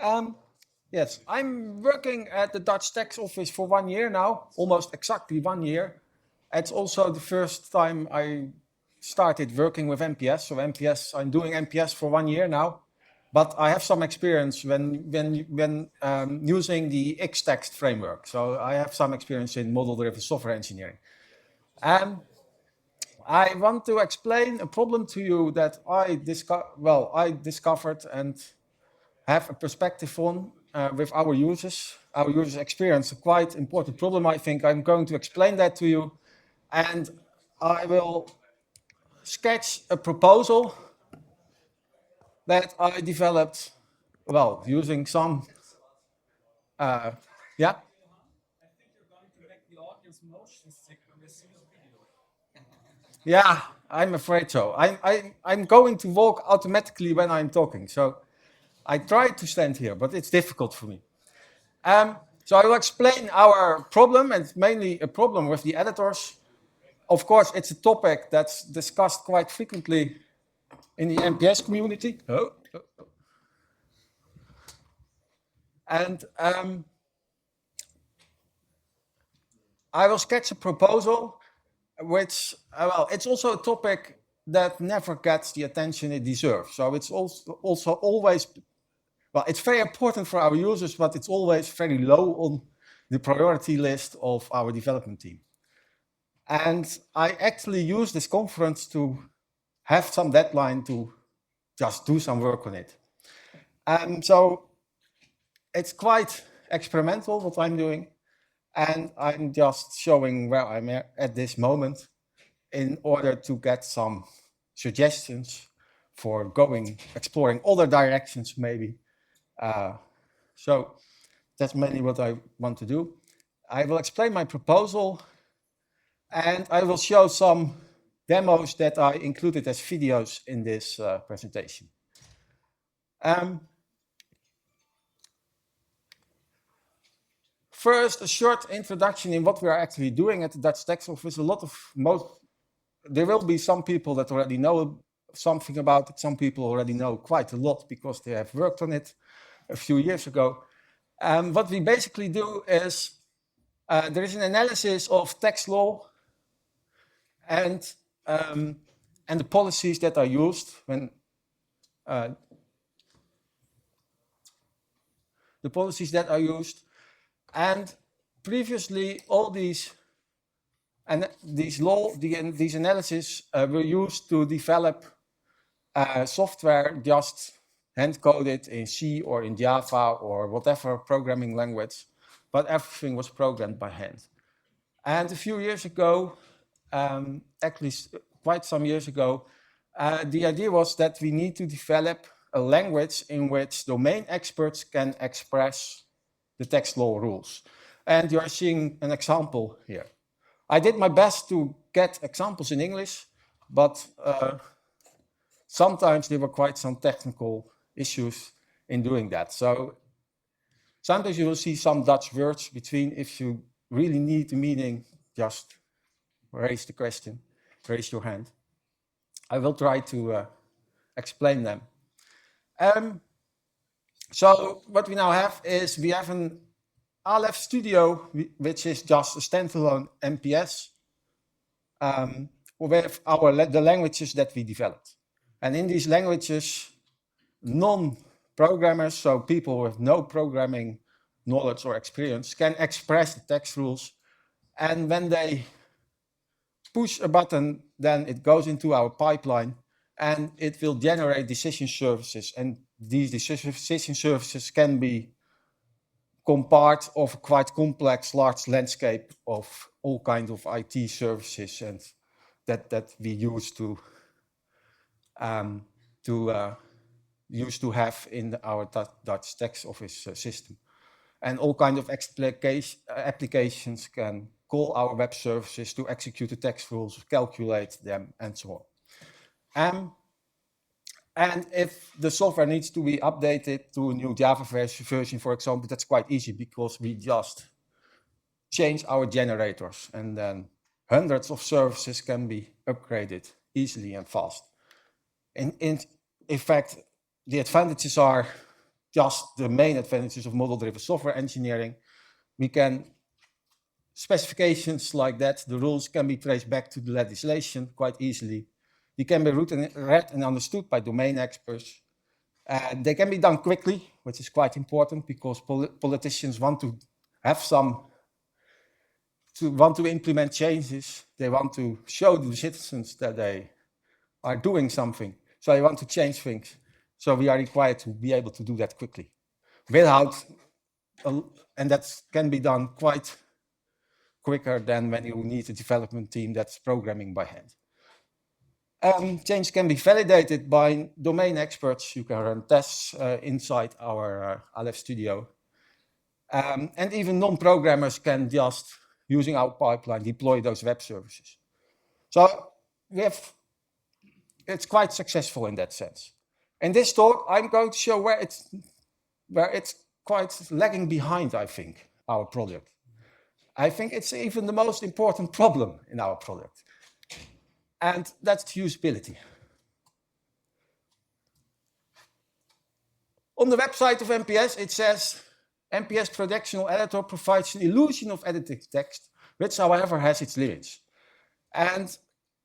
Um, yes, I'm working at the Dutch tax office for 1 year now, almost exactly 1 year. It's also the first time I started working with MPS. So MPS, I'm doing MPS for 1 year now, but I have some experience when using the Xtext framework. So I have some experience in model-driven software engineering. I want to explain a problem to you that I discovered and have a perspective on with our users. Our users experience a quite important problem, I think. I'm going to explain that to you, and I will sketch a proposal that I developed, well, using some, yeah? Yeah, I'm afraid so. I'm going to walk automatically when I'm talking, so I try to stand here, but it's difficult for me. So I will explain our problem, and it's mainly a problem with the editors. Of course, it's a topic that's discussed quite frequently in the MPS community. And I will sketch a proposal, which, well, it's also a topic that never gets the attention it deserves. So it's also always, well, it's very important for our users, but it's always very low on the priority list of our development team. And I actually use this conference to have some deadline to just do some work on it. So it's quite experimental what I'm doing, and I'm just showing where I'm at this moment in order to get some suggestions for exploring other directions maybe. So that's mainly what I want to do. I will explain my proposal, and I will show some demos that I included as videos in this presentation. First, a short introduction in what we are actually doing at the Dutch Tax Office. There will be some people that already know something about it. Some people already know quite a lot because they have worked on it a few years ago. What we basically do is there is an analysis of tax law and the policies that are used when and previously all these analyses were used to develop software just hand-coded in C or in Java or whatever programming language, but everything was programmed by hand. And a few years ago, actually quite some years ago, the idea was that we need to develop a language in which domain experts can express the tax law rules. And you are seeing an example here. I did my best to get examples in English, but sometimes there were quite some technical issues in doing that. So sometimes you will see some Dutch words between. If you really need the meaning, just raise the question, raise your hand. I will try to explain them. So what we now have is we have an Aleph Studio, which is just a standalone MPS with the languages that we developed. And in these languages, non-programmers, so people with no programming knowledge or experience, can express the tax rules. And when they push a button, then it goes into our pipeline and it will generate decision services. And these decision services can be part of a quite complex, large landscape of all kinds of IT services and that we use to have in our Dutch tax office system. And all kinds of applications can call our web services to execute the tax rules, calculate them, and so on. And if the software needs to be updated to a new Java version, for example, that's quite easy because we just change our generators and then hundreds of services can be upgraded easily and fast. In fact, the advantages are just the main advantages of model-driven software engineering. We can, specifications like that, the rules can be traced back to the legislation quite easily. They can be read and understood by domain experts. They can be done quickly, which is quite important because politicians want to have want to implement changes. They want to show the citizens that they are doing something. So they want to change things. So we are required to be able to do that quickly. And that can be done quite quicker than when you need a development team that's programming by hand. Change can be validated by domain experts. You can run tests inside our Aleph Studio. And even non-programmers can just, using our pipeline, deploy those web services. So it's quite successful in that sense. In this talk, I'm going to show where it's quite lagging behind, I think, our product. I think it's even the most important problem in our product. And that's usability. On the website of MPS, it says, MPS Projectional Editor provides an illusion of editing text, which, however, has its limits. And,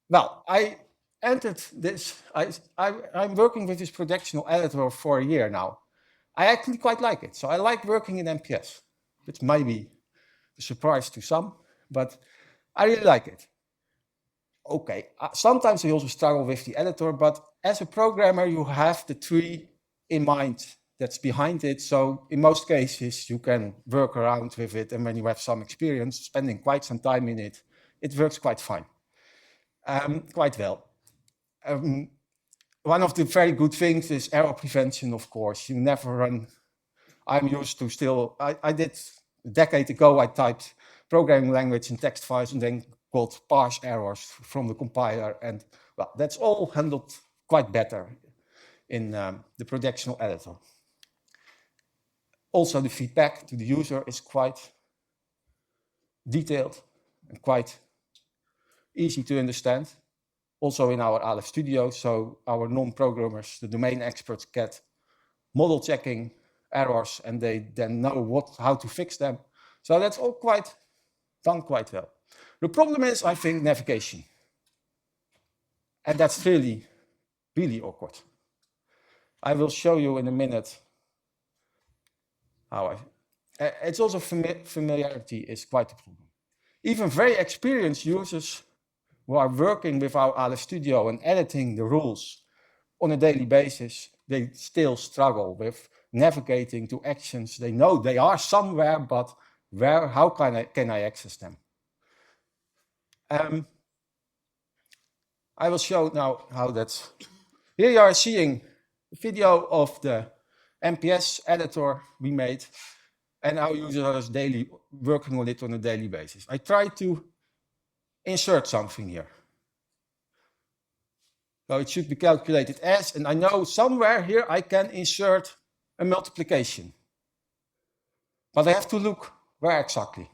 well, I entered this, I'm working with this Projectional Editor for a year now. I actually quite like it. So I like working in MPS, which might be a surprise to some, but I really like it. Okay, sometimes I also struggle with the editor, but as a programmer, you have the tree in mind that's behind it. So in most cases, you can work around with it. And when you have some experience, spending quite some time in it, it works quite fine, quite well. One of the very good things is error prevention, of course. You never run, I'm used to still, I did a decade ago, I typed programming language in text files and then called parse errors from the compiler. And well, that's all handled quite better in the projectional editor. Also, the feedback to the user is quite detailed and quite easy to understand. Also in our Aleph Studio, so our non-programmers, the domain experts, get model checking errors and they then know how to fix them. So that's all done quite well. The problem is, I think, navigation. And that's really, really awkward. I will show you in a minute how it's also familiarity is quite a problem. Even very experienced users who are working with our Aleph Studio and editing the rules on a daily basis, they still struggle with navigating to actions. They know they are somewhere, but where? How can I access them? I will show now how that's. Here you are seeing a video of the MPS editor we made, and our users are working on it on a daily basis. I try to insert something here. So it should be calculated as, and I know somewhere here I can insert a multiplication. But I have to look where exactly.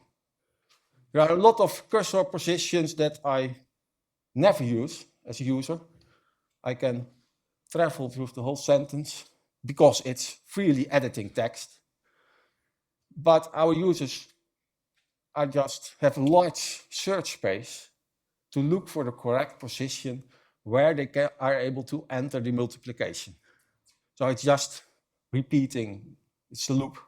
There are a lot of cursor positions that I never use as a user. I can travel through the whole sentence because it's freely editing text. But our users have a large search space to look for the correct position where they are able to enter the multiplication. So it's just repeating, it's a loop.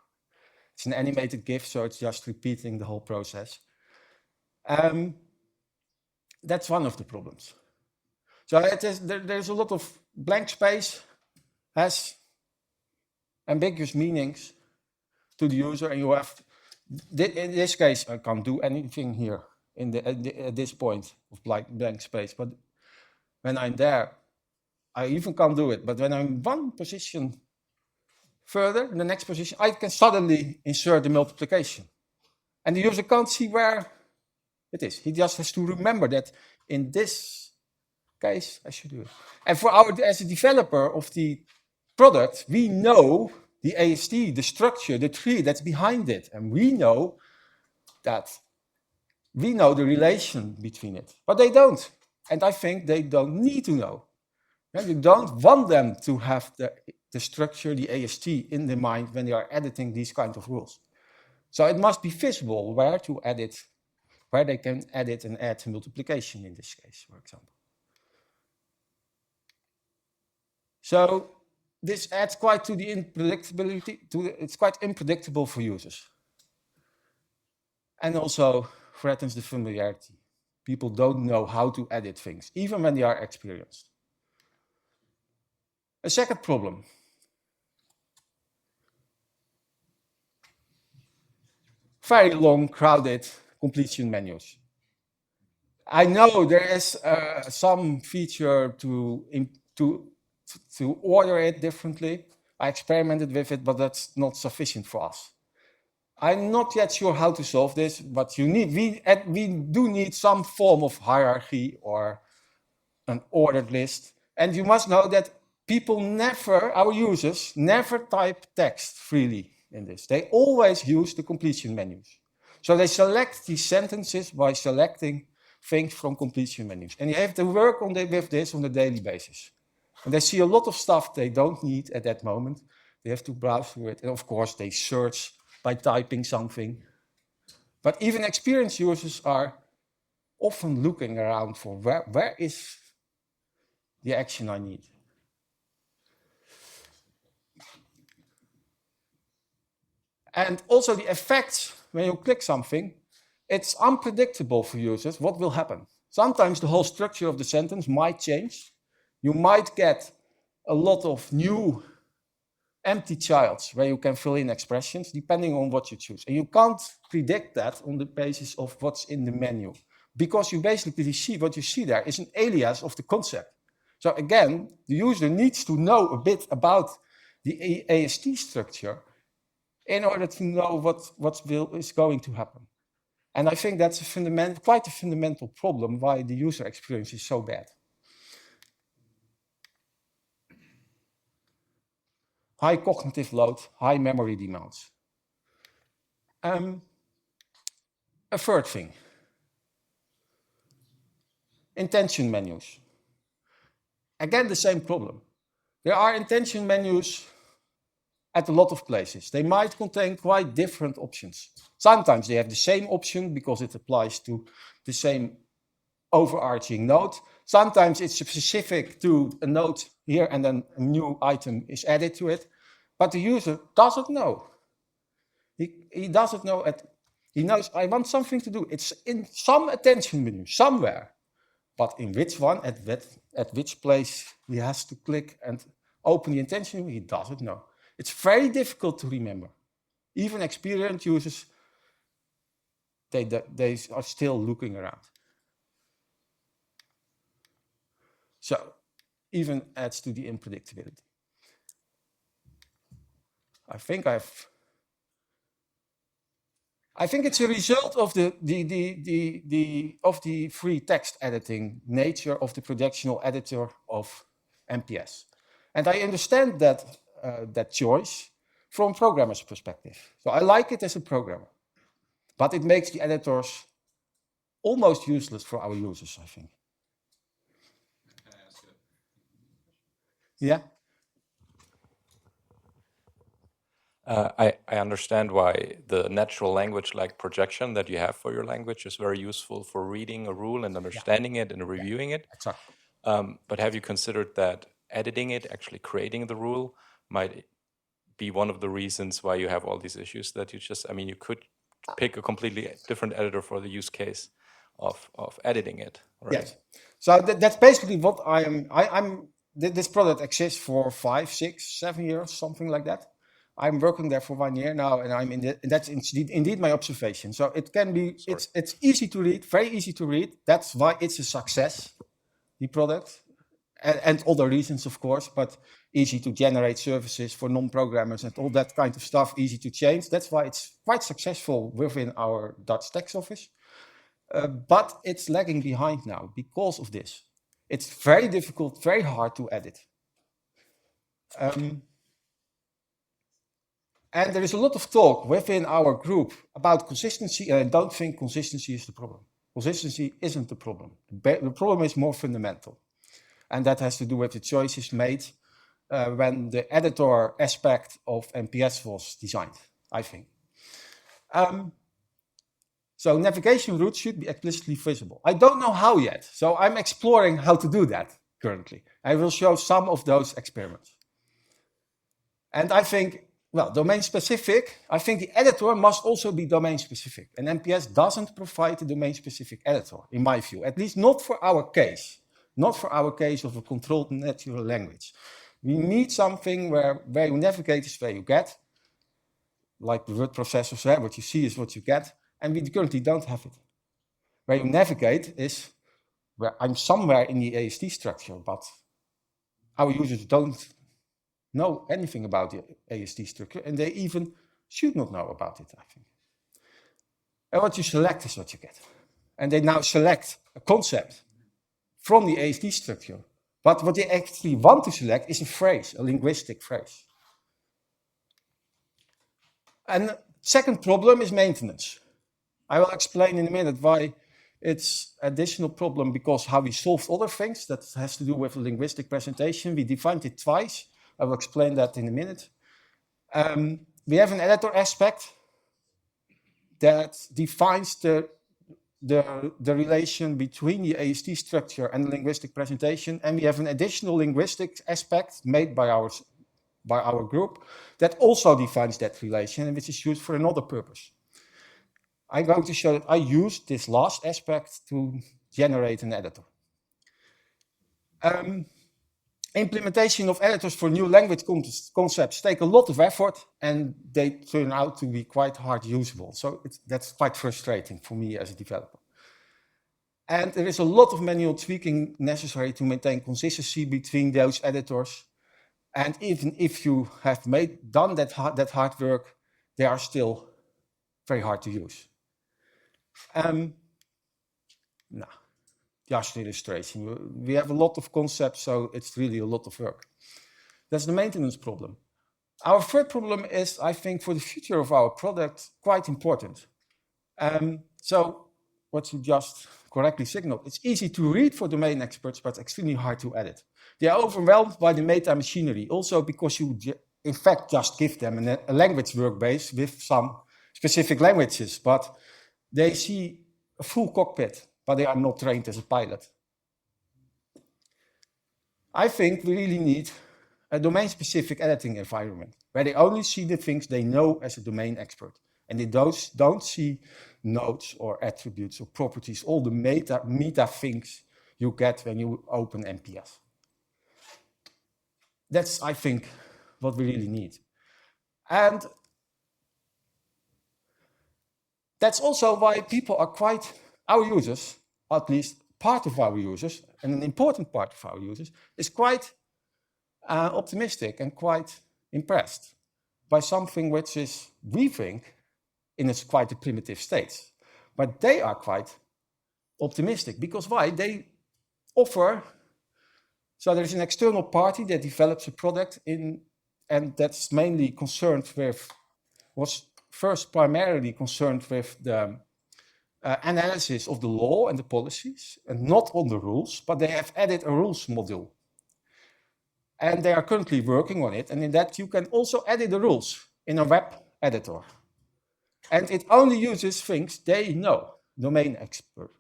It's an animated GIF, so it's just repeating the whole process. That's one of the problems. So there's a lot of blank space, has ambiguous meanings to the user, and you have, in this case, I can't do anything here at this point of blank space, but when I'm there, I even can't do it. But when I'm one position further, in the next position, I can suddenly insert the multiplication. And the user can't see where it is. He just has to remember that in this case, I should do it. And as a developer of the product, we know the AST, the structure, the tree that's behind it. And we know the relation between it. But they don't. And I think they don't need to know. And you don't want them to have the structure, the AST in the mind when they are editing these kind of rules. So it must be visible where to edit, where they can edit and add multiplication in this case, for example. So this adds quite to the unpredictability, it's quite unpredictable for users. And also threatens the familiarity. People don't know how to edit things, even when they are experienced. A second problem. Very long, crowded completion menus. I know there is some feature to order it differently. I experimented with it, but that's not sufficient for us. I'm not yet sure how to solve this, but we do need some form of hierarchy or an ordered list. And you must know that people never, our users, never type text freely in this. They always use the completion menus. So they select these sentences by selecting things from completion menus. And you have to work with this on a daily basis. And they see a lot of stuff they don't need at that moment. They have to browse through it. And of course, they search by typing something. But even experienced users are often looking around for where is the action I need. And also the effects, when you click something, it's unpredictable for users what will happen. Sometimes the whole structure of the sentence might change. You might get a lot of new empty childs where you can fill in expressions depending on what you choose. And you can't predict that on the basis of what's in the menu, because you basically see what you see there is an alias of the concept. So again, the user needs to know a bit about the AST structure in order to know what is going to happen. And I think that's quite a fundamental problem why the user experience is so bad. High cognitive load, high memory demands. A third thing. Intention menus. Again, the same problem. There are intention menus at a lot of places. They might contain quite different options. Sometimes they have the same option because it applies to the same overarching node. Sometimes it's specific to a node here and then a new item is added to it. But the user doesn't know. He doesn't know. He knows, I want something to do. It's in some attention menu, somewhere. But in which one, at which place he has to click and open the intention menu, he doesn't know. It's very difficult to remember. Even experienced users, they are still looking around. So, even adds to the unpredictability. I think it's a result of the free text editing nature of the projectional editor of MPS, and I understand that choice from programmer's perspective. So I like it as a programmer, but it makes the editors almost useless for our users, I think. Can I ask you? Yeah. I understand why the natural language like projection that you have for your language is very useful for reading a rule and understanding it and reviewing it. Exactly. But have you considered that editing it, actually creating the rule, might be one of the reasons why you have all these issues that you just, I mean, you could pick a completely different editor for the use case of editing it, right? Yes. So that's basically what this product exists for 5, 6, 7 years, something like that. I'm working there for 1 year now, and that's indeed my observation. So it can be, it's easy to read, very easy to read. That's why it's a success, the product, and other reasons, of course, but easy to generate services for non-programmers and all that kind of stuff, easy to change. That's why it's quite successful within our Dutch tax office. But it's lagging behind now because of this. It's very difficult, very hard to edit. And there is a lot of talk within our group about consistency, and I don't think consistency is the problem. Consistency isn't the problem. The problem is more fundamental. And that has to do with the choices made when the editor aspect of MPS was designed, I think. So navigation routes should be explicitly visible. I don't know how yet, so I'm exploring how to do that currently. I will show some of those experiments. And I think, well, domain specific, I think the editor must also be domain specific. And MPS doesn't provide a domain specific editor, in my view, at least not for our case, not for our case of a controlled natural language. We need something where you navigate is where you get, like the word processors, what you see is what you get, and we currently don't have it. Where you navigate is where I'm somewhere in the AST structure, but our users don't know anything about the AST structure, and they even should not know about it, I think. And what you select is what you get. And they now select a concept from the AST structure. But what they actually want to select is a phrase, a linguistic phrase. And second problem is maintenance. I will explain in a minute why it's additional problem, because how we solved other things that has to do with a linguistic presentation. We defined it twice. I will explain that in a minute. We have an editor aspect that defines the relation between the AST structure and the linguistic presentation, and we have an additional linguistic aspect made by our group that also defines that relation, and which is used for another purpose. I'm going to show that I used this last aspect to generate an editor. Implementation of editors for new language concepts take a lot of effort, and they turn out to be quite hard usable. So that's quite frustrating for me as a developer. And there is a lot of manual tweaking necessary to maintain consistency between those editors. And even if you have done that hard work, they are still very hard to use. No, just an illustration. We have a lot of concepts, so it's really a lot of work. That's the maintenance problem. Our third problem is, I think, for the future of our product, quite important. So what you just correctly signaled, it's easy to read for domain experts, but extremely hard to edit. They are overwhelmed by the meta machinery, also because you, in fact, just give them a language workbase with some specific languages, but they see a full cockpit, but they are not trained as a pilot. I think we really need a domain-specific editing environment where they only see the things they know as a domain expert, and they don't see nodes or attributes or properties, all the meta things you get when you open MPS. That's, I think, what we really need. And that's also why people are our users, at least part of our users, and an important part of our users, is quite optimistic and quite impressed by something which is, we think, in its quite a primitive state. But they are quite optimistic, because why? They offer, so there's an external party that develops a product and that's mainly concerned with, was first primarily concerned with the analysis of the law and the policies, and not on the rules, but they have added a rules module. And they are currently working on it, and in that you can also edit the rules in a web editor. And it only uses things they know, domain expert.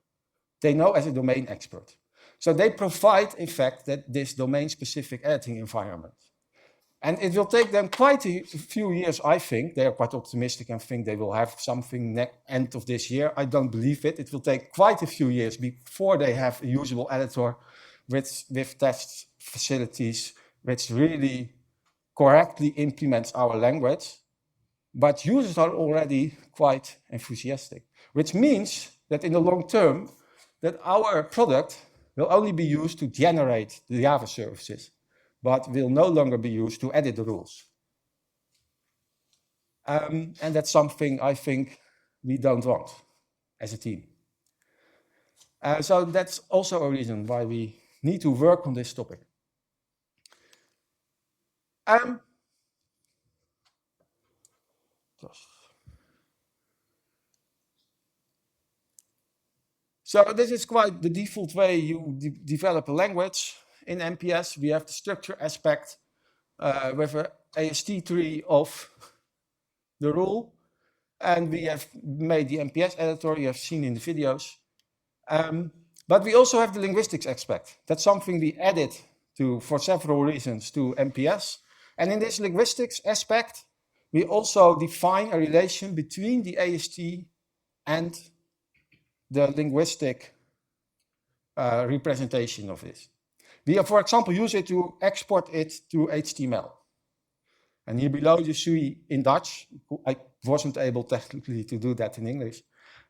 They know as a domain expert. So they provide, in fact, this domain-specific editing environment. And it will take them quite a few years, I think. They are quite optimistic and think they will have something end of this year. I don't believe it. It will take quite a few years before they have a usable editor with test facilities, which really correctly implements our language. But users are already quite enthusiastic, which means that in the long term, that our product will only be used to generate the Java services, but will no longer be used to edit the rules. And that's something I think we don't want as a team. So that's also a reason why we need to work on this topic. So this is quite the default way you develop a language. in MPS, we have the structure aspect with an AST tree of the rule. And we have made the MPS editor you have seen in the videos. But we also have the linguistics aspect. That's something we added to, for several reasons, to MPS. And in this linguistics aspect, we also define a relation between the AST and the linguistic representation of this. We, for example, use it to export it to HTML. And here below you see in Dutch, I wasn't able technically to do that in English,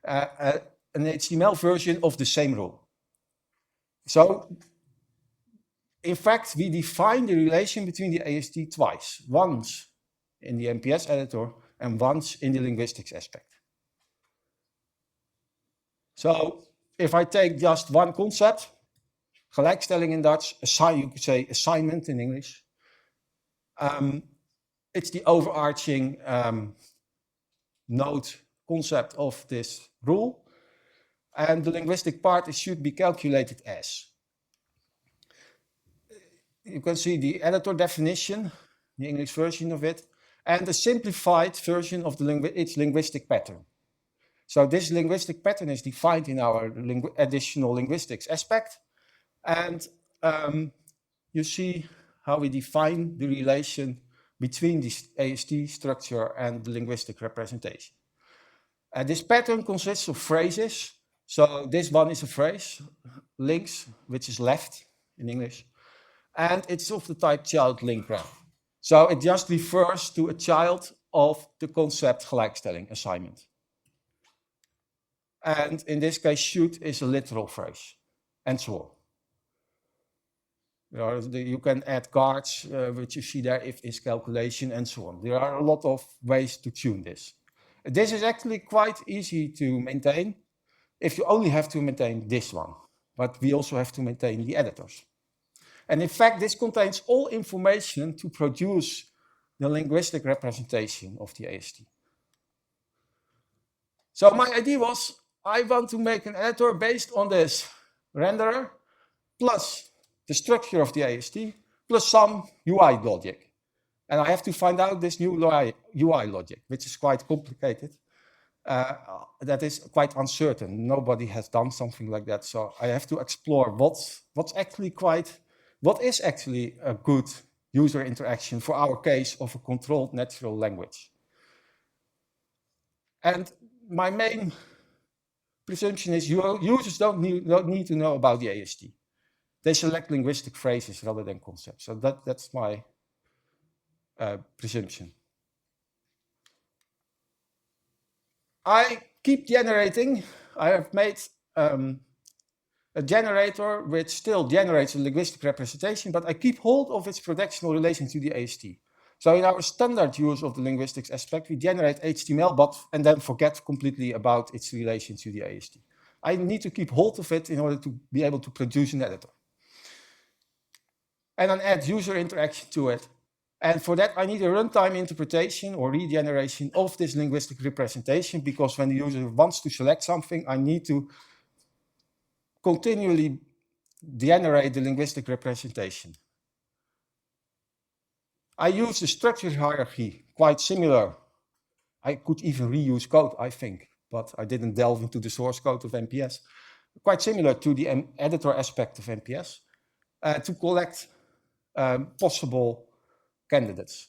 an HTML version of the same rule. So, in fact, we define the relation between the AST twice, once in the MPS editor and once in the linguistics aspect. So, if I take just one concept, gelijkstelling in Dutch, you could say assignment in English, it's the overarching node concept of this rule. And the linguistic part should be calculated as. You can see the editor definition, the English version of it, and the simplified version of its linguistic pattern. So this linguistic pattern is defined in our additional linguistics aspect. And you see how we define the relation between the AST structure and the linguistic representation. This pattern consists of phrases. So this one is a phrase, links, which is left in English. And it's of the type child link graph. So it just refers to a child of the concept gelijkstelling assignment. And in this case, should is a literal phrase, and so on. You can add guards, which you see there, if is calculation, and so on. There are a lot of ways to tune this. This is actually quite easy to maintain if you only have to maintain this one, but we also have to maintain the editors. And in fact, this contains all information to produce the linguistic representation of the AST. So my idea was, I want to make an editor based on this renderer, plus the structure of the AST, plus some UI logic. And I have to find out this new UI logic, which is quite complicated. That is quite uncertain. Nobody has done something like that. So I have to explore what is actually a good user interaction for our case of a controlled natural language. And my main presumption is users don't need to know about the AST. They select linguistic phrases rather than concepts. So that's my presumption. I keep generating. I have made a generator which still generates a linguistic representation, but I keep hold of its projectional relation to the AST. So in our standard use of the linguistics aspect, we generate HTML, and then forget completely about its relation to the AST. I need to keep hold of it in order to be able to produce an editor. And then add user interaction to it. And for that, I need a runtime interpretation or regeneration of this linguistic representation, because when the user wants to select something, I need to continually generate the linguistic representation. I use the structured hierarchy, quite similar. I could even reuse code, I think, but I didn't delve into the source code of MPS. Quite similar to the editor aspect of MPS, to collect possible candidates.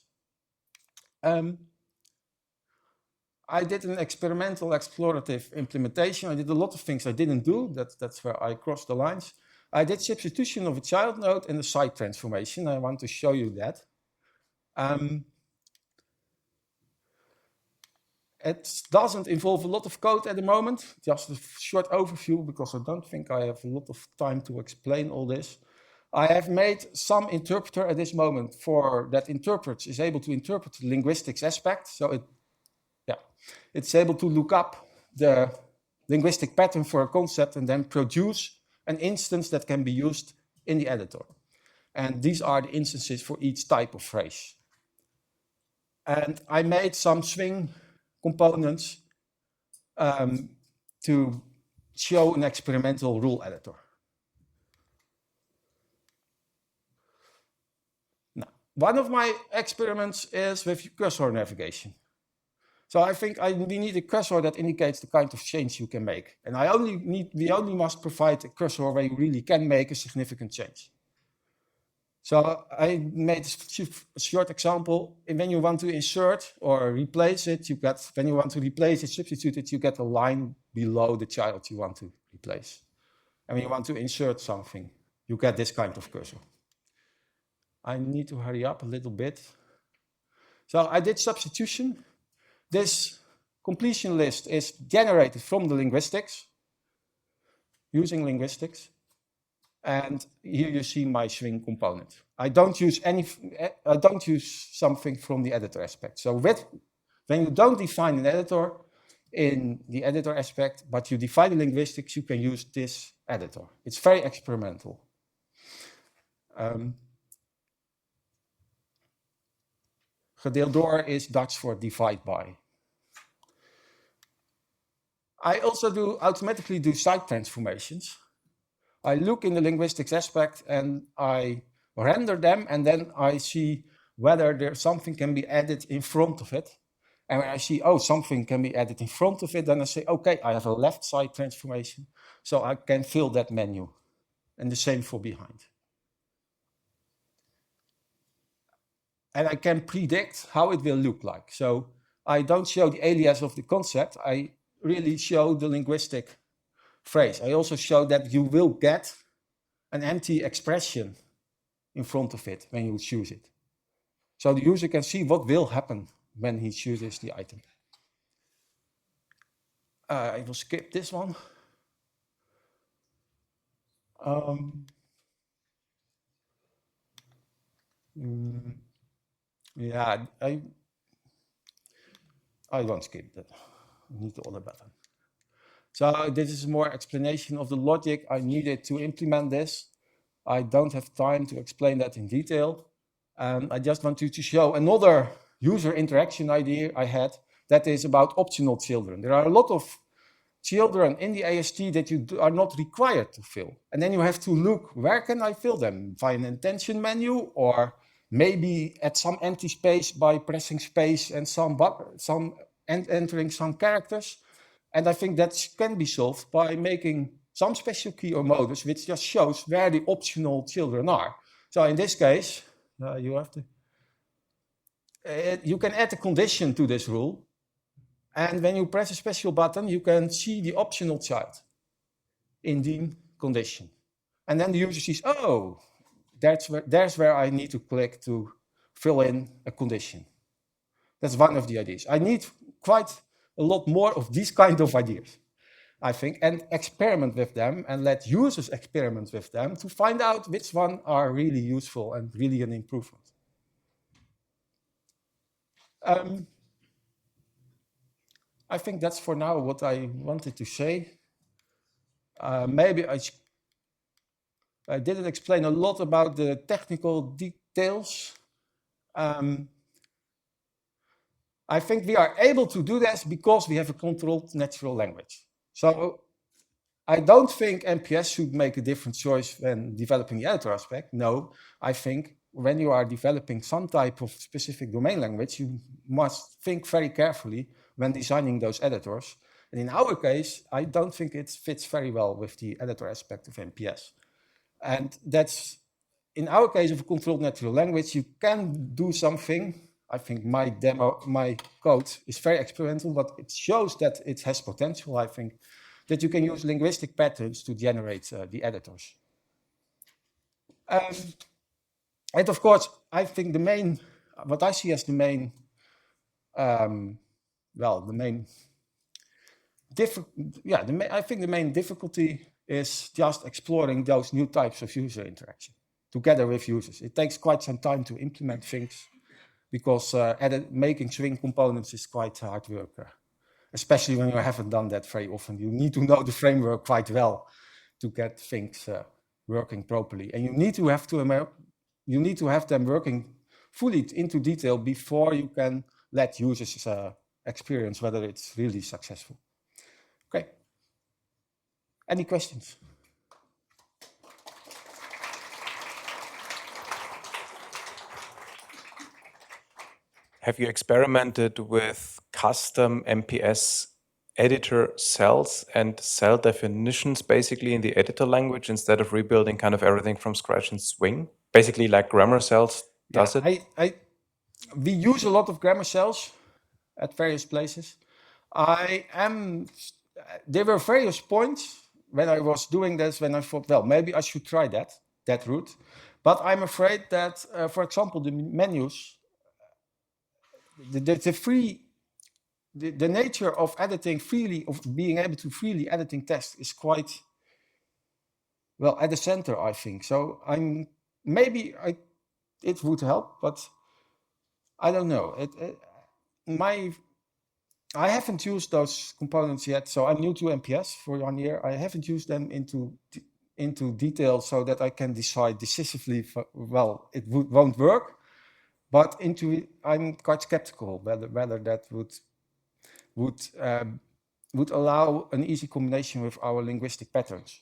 I did an experimental explorative implementation. I did a lot of things I didn't do. That's where I crossed the lines. I did substitution of a child node and a site transformation. I want to show you that. It doesn't involve a lot of code at the moment. Just a short overview, because I don't think I have a lot of time to explain all this. I have made some interpreter at this moment for that interprets is able to interpret the linguistics aspect. So it's able to look up the linguistic pattern for a concept and then produce an instance that can be used in the editor. And these are the instances for each type of phrase. And I made some swing components to show an experimental rule editor. one of my experiments is with cursor navigation. So I think we need a cursor that indicates the kind of change you can make. And we only must provide a cursor where you really can make a significant change. So I made a short example. When you want to insert or replace it, when you want to replace it, substitute it, you get a line below the child you want to replace. And when you want to insert something, you get this kind of cursor. I need to hurry up a little bit. So I did substitution. This completion list is generated from the linguistics, using linguistics. And here you see my swing component. I don't use something from the editor aspect. So when you don't define an editor in the editor aspect, but you define the linguistics, you can use this editor. It's very experimental. Gedeeld door is Dutch for divide by. I also automatically do site transformations. I look in the linguistics aspect and I render them, and then I see whether something can be added in front of it. And when I see, oh, something can be added in front of it, then I say, okay, I have a left side transformation, so I can fill that menu. And the same for behind. And I can predict how it will look like. So I don't show the alias of the concept, I really show the linguistic phrase. I also show that you will get an empty expression in front of it when you choose it. So the user can see what will happen when he chooses the item. I will skip this one. Yeah, I won't skip that. I need the other button. So this is more explanation of the logic I needed to implement this. I don't have time to explain that in detail. I just want you to show another user interaction idea I had that is about optional children. There are a lot of children in the AST that you are not required to fill. And then you have to look, where can I fill them? Via an intention menu, or maybe at some empty space by pressing space and entering some characters. And I think that can be solved by making some special key or modus which just shows where the optional children are. So in this case, you can add a condition to this rule. And when you press a special button, you can see the optional child in the condition. And then the user sees, oh, there's where I need to click to fill in a condition. That's one of the ideas. I need quite a lot more of these kind of ideas, I think, and experiment with them and let users experiment with them to find out which one are really useful and really an improvement. I think that's for now what I wanted to say. Maybe I didn't explain a lot about the technical details. I think we are able to do this because we have a controlled natural language. So I don't think MPS should make a different choice when developing the editor aspect. No, I think when you are developing some type of specific domain language, you must think very carefully when designing those editors. And in our case, I don't think it fits very well with the editor aspect of MPS. And that's, in our case of a controlled natural language, you can do something. I think my code is very experimental, but it shows that it has potential, I think, that you can use linguistic patterns to generate the editors. And of course, I think what I see as the main, I think the main difficulty is just exploring those new types of user interaction together with users. It takes quite some time to implement things because making swing components is quite hard work, especially when you haven't done that very often. You need to know the framework quite well to get things working properly, and you need to have them working fully into detail before you can let users experience whether it's really successful. Okay. Any questions? Have you experimented with custom MPS editor cells and cell definitions basically in the editor language instead of rebuilding kind of everything from scratch in Swing? Basically like grammar cells does it? We use a lot of grammar cells at various places. There were various points when I was doing this when I thought, well, maybe I should try that route. But I'm afraid that, for example, the menus, the nature of editing freely, of being able to freely editing text is quite, well, at the center, I think. So it would help, but I don't know. I haven't used those components yet, so I'm new to MPS for 1 year. I haven't used them into detail so that I can decide decisively, well, it won't work. But I'm quite skeptical whether that would allow an easy combination with our linguistic patterns.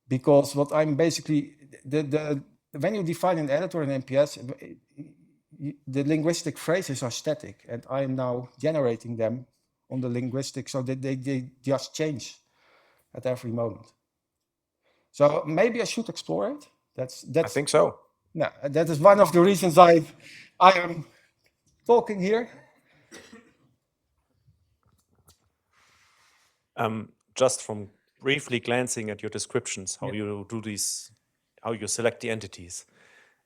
Because what I'm basically, when you define an editor in MPS, the linguistic phrases are static, and I am now generating them on the linguistic so that they just change at every moment. So maybe I should explore it. I think so. No, that is one of the reasons I am talking here. Just from briefly glancing at your descriptions, how you do these, how you select the entities,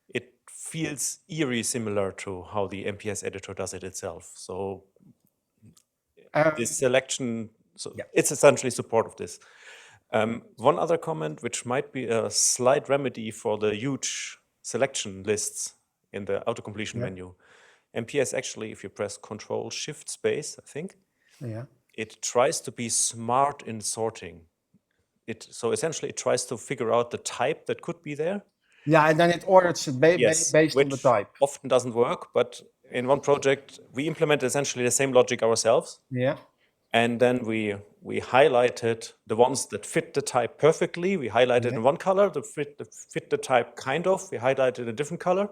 it feels eerie similar to how the MPS editor does it itself. So this selection, it's essentially support of this. One other comment, which might be a slight remedy for the huge selection lists in the autocompletion menu. MPS actually, if you press Control-Shift-Space, I think, it tries to be smart in sorting. So essentially, it tries to figure out the type that could be there. Yeah, and then it orders it based on the type. Often doesn't work, but in one project, we implemented essentially the same logic ourselves. Yeah. And then we highlighted the ones that fit the type perfectly. We highlighted in one color, that fit the type kind of. We highlighted a different color.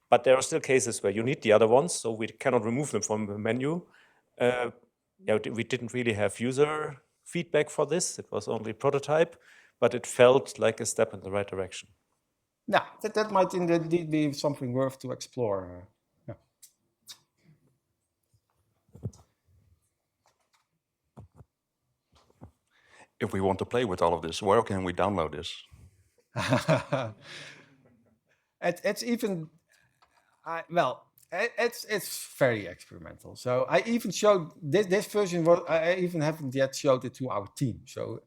But there are still cases where you need the other ones, so we cannot remove them from the menu. We didn't really have user feedback for this. It was only prototype, but it felt like a step in the right direction. Yeah, that might indeed be something worth to explore. If we want to play with all of this, where can we download this? It's even, it's very experimental. So I even showed this version. I even haven't yet showed it to our team. So,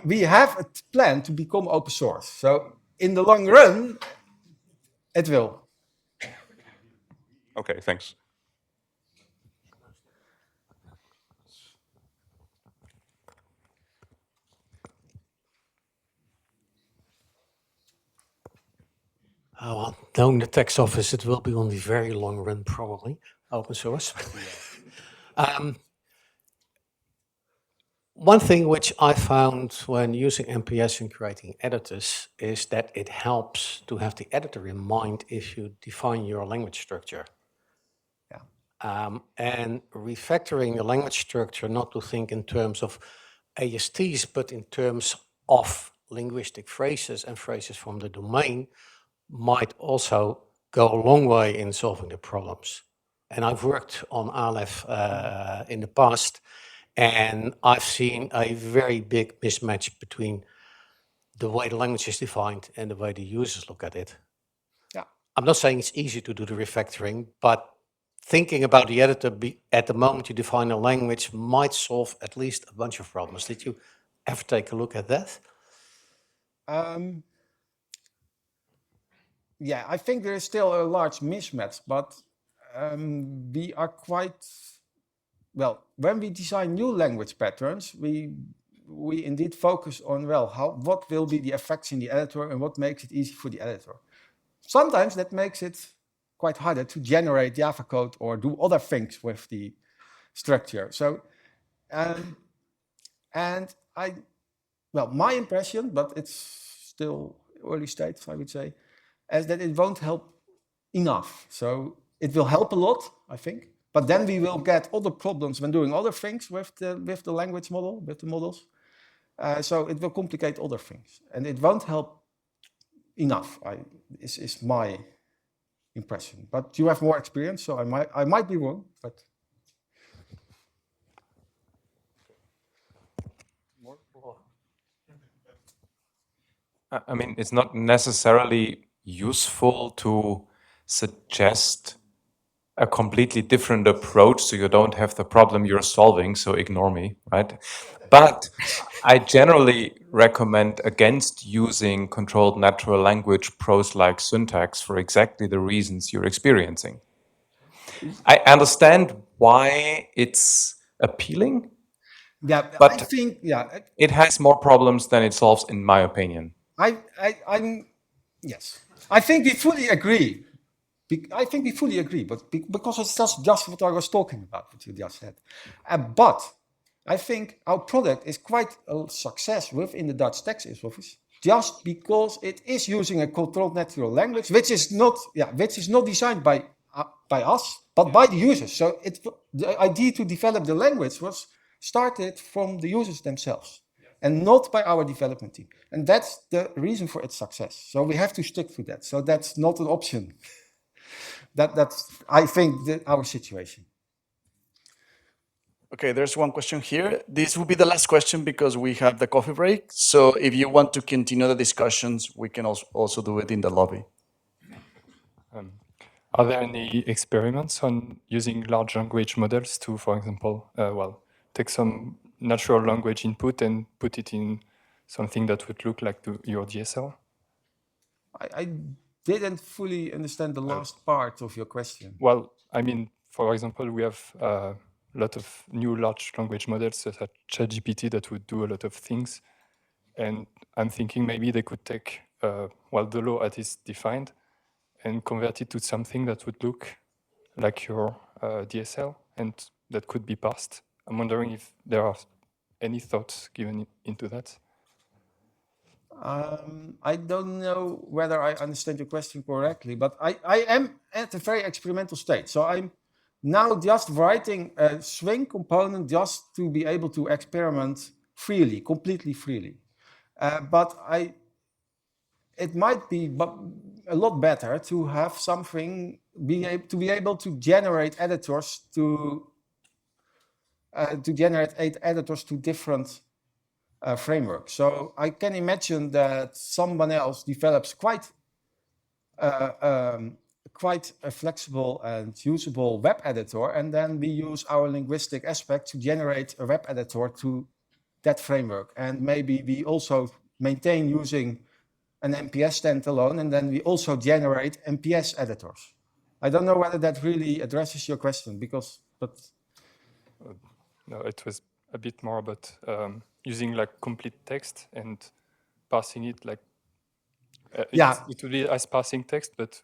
we have a plan to become open source. So in the long run, it will. Okay, thanks. Well, knowing the tax office, it will be on the very long run, probably, open source. One thing which I found when using MPS and creating editors is that it helps to have the editor in mind if you define your language structure. And refactoring the language structure, not to think in terms of ASTs, but in terms of linguistic phrases and phrases from the domain, might also go a long way in solving the problems. And I've worked on Aleph in the past, and I've seen a very big mismatch between the way the language is defined and the way the users look at it. Yeah. I'm not saying it's easy to do the refactoring, but thinking about the editor at the moment you define a language might solve at least a bunch of problems. Did you ever take a look at that? Yeah, I think there is still a large mismatch, but we are quite, well, when we design new language patterns, we indeed focus on, what will be the effects in the editor and what makes it easy for the editor. Sometimes that makes it quite harder to generate Java code or do other things with the structure. So, my impression, but it's still early states, I would say, is that it won't help enough. So it will help a lot, I think, but then we will get other problems when doing other things with the language model, with the models. So it will complicate other things, and it won't help enough. Is my impression. But you have more experience, so I might be wrong, but. I mean, it's not necessarily useful to suggest a completely different approach so you don't have the problem you're solving, so ignore me, right? But I generally recommend against using controlled natural language prose-like syntax for exactly the reasons you're experiencing. I understand why it's appealing, Yeah, but I think, yeah, it has more problems than it solves, in my opinion. I'm yes. I think we fully agree. I think we fully agree, but because it's just what I was talking about, what you just said. But I think our product is quite a success within the Dutch tax office, just because it is using a controlled natural language, which is not designed by us, but by the users. So the idea to develop the language was started from the users themselves, and not by our development team. And that's the reason for its success. So we have to stick to that. So that's not an option. That's, I think, our situation. Okay, there's one question here. This will be the last question because we have the coffee break. So if you want to continue the discussions, we can also do it in the lobby. Are there any experiments on using large language models to, for example, take some natural language input and put it in something that would look like your DSL? I didn't fully understand the last part of your question. Well, I mean, for example, we have a lot of new large language models such as ChatGPT that would do a lot of things. And I'm thinking maybe they could take, the law as is defined and convert it to something that would look like your DSL and that could be parsed. I'm wondering if there are any thoughts given into that. I don't know whether I understand your question correctly, but I am at a very experimental state. So I'm now just writing a swing component just to be able to experiment freely, completely freely. But it might be a lot better to have something to be able to generate editors to generate 8 editors to different frameworks. So I can imagine that someone else develops quite a flexible and usable web editor, and then we use our linguistic aspect to generate a web editor to that framework. And maybe we also maintain using an MPS standalone, and then we also generate MPS editors. I don't know whether that really addresses your question, No, it was a bit more about using like complete text and parsing it like, it would be as parsing text, but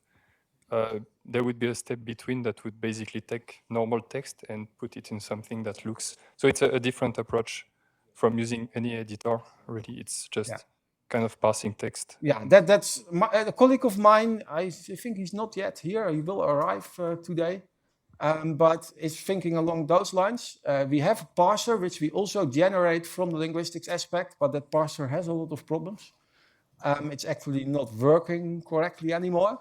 there would be a step between that would basically take normal text and put it in something that looks, so it's a different approach from using any editor, really. It's just kind of parsing text. Yeah, that's a colleague of mine. I think he's not yet here. He will arrive today, but is thinking along those lines. We have a parser which we also generate from the linguistics aspect, but that parser has a lot of problems. It's actually not working correctly anymore.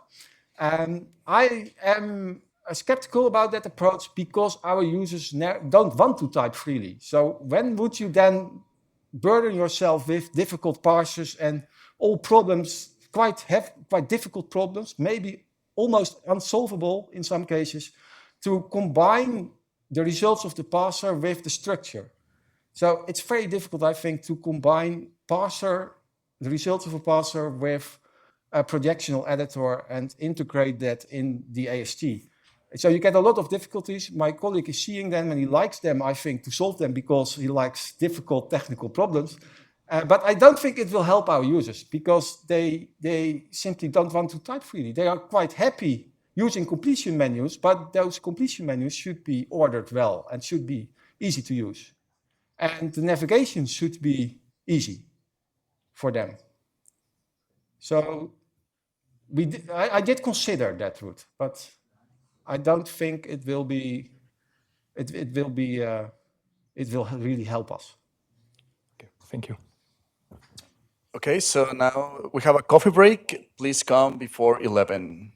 I am skeptical about that approach because our users don't want to type freely. So when would you then burden yourself with difficult parsers and all problems, quite difficult problems, maybe almost unsolvable in some cases, to combine the results of the parser with the structure. So it's very difficult, I think, to combine the results of a parser with a projectional editor and integrate that in the AST. So you get a lot of difficulties. My colleague is seeing them and he likes them, I think, to solve them because he likes difficult technical problems. But I don't think it will help our users because they simply don't want to type freely. They are quite happy using completion menus, but those completion menus should be ordered well and should be easy to use. And the navigation should be easy for them. So I did consider that route, but I don't think it will be. It will really help us. Okay, thank you. Okay, so now we have a coffee break. Please come before 11.